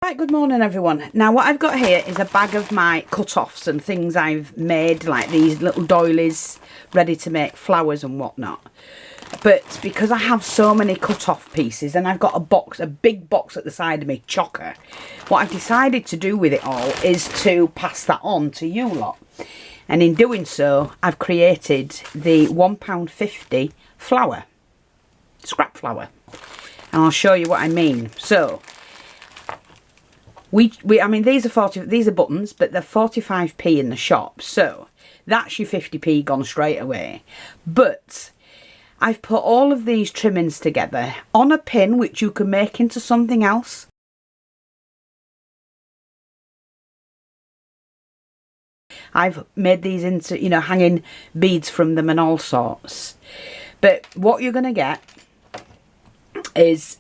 Right, good morning everyone. Now what I've got here is a bag of my cut-offs and things I've made, like these little doilies ready to make flowers and whatnot. But because I have so many cut-off pieces and I've got a big box at the side of me, chocker, what I've decided to do with it all is to pass that on to you lot. And in doing so, I've created the £1.50 flower, scrap flower. And I'll show you what I mean. So I mean, these are buttons, but they're 45p in the shop, so that's your 50p gone straight away. But I've put all of these trimmings together on a pin, which you can make into something else. I've made these into, you know, hanging beads from them and all sorts. But what you're going to get is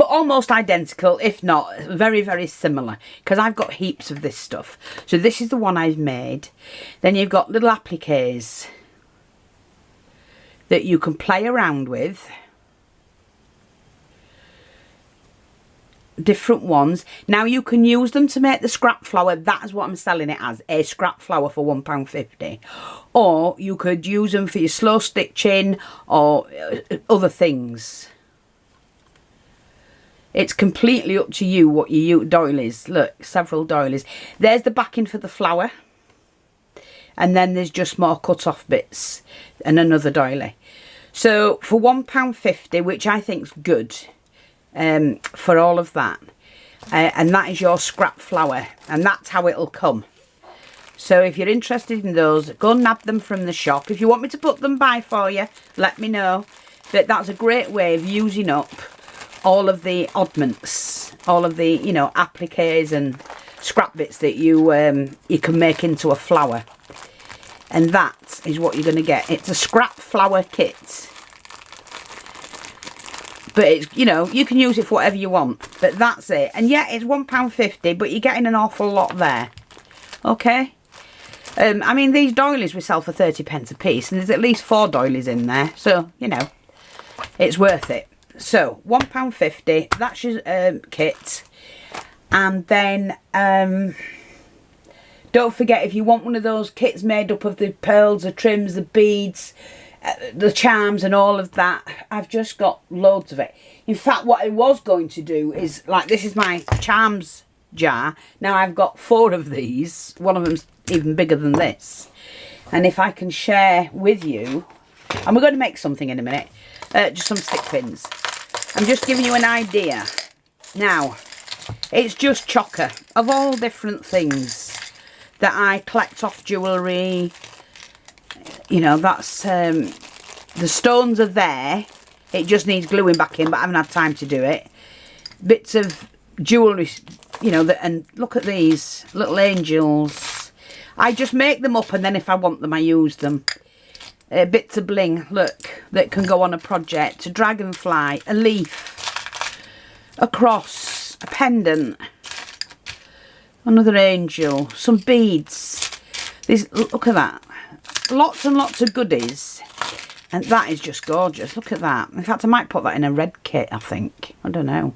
almost identical, if not very, very similar, because I've got heaps of this stuff. So this is the one I've made. Then you've got little appliques that you can play around with, different ones. Now you can use them to make the scrap flower. That is what I'm selling it as, a scrap flower for £1.50. Or you could use them for your slow stitching or other things. It's completely up to you what you use. Doilies, look, several doilies. There's the backing for the flower. And then there's just more cut off bits and another doily. So for £1.50, which I think's good for all of that. And that is your scrap flower. And that's how it'll come. So if you're interested in those, go nab them from the shop. If you want me to put them by for you, let me know. But that's a great way of using up all of the oddments, all of the, you know, appliques and scrap bits that you can make into a flower. And that is what you're going to get. It's a scrap flower kit. But it's, you know, you can use it for whatever you want. But that's it. And yeah, it's £1.50, but you're getting an awful lot there. Okay? I mean, these doilies we sell for 30p a piece, and there's at least 4 doilies in there. So, you know, it's worth it. So £1.50, that's your kit. And then don't forget, if you want one of those kits made up of the pearls, the trims, the beads, the charms and all of that, I've just got loads of it. In fact, what I was going to do is, like, this is my charms jar. Now I've got 4 of these. One of them's even bigger than this. And if I can share with you, and we're going to make something in a minute, just some stick pins. I'm just giving you an idea. Now, it's just chocker of all different things that I collect off jewellery. You know, that's, the stones are there. It just needs gluing back in, but I haven't had time to do it. Bits of jewellery, you know, and look at these little angels. I just make them up, and then if I want them, I use them. Bits of bling, look, that can go on a project. A dragonfly, a leaf, a cross, a pendant, another angel, some beads. Look at that. Lots and lots of goodies. And that is just gorgeous. Look at that. In fact, I might put that in a red kit, I think. I don't know.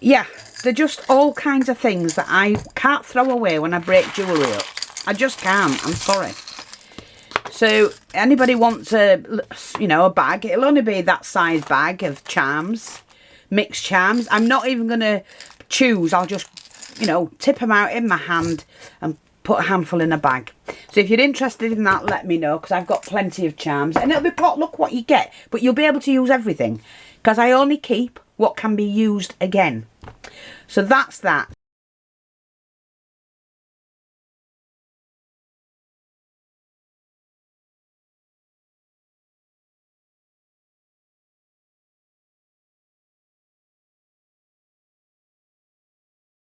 Yeah, they're just all kinds of things that I can't throw away when I break jewellery up. I just can't. I'm sorry. So anybody wants a, you know, a bag, it'll only be that size bag of charms, mixed charms. I'm not even going to choose. I'll just, you know, tip them out in my hand and put a handful in a bag. So if you're interested in that, let me know, because I've got plenty of charms. And it'll be potluck what you get, but you'll be able to use everything, because I only keep what can be used again. So that's that.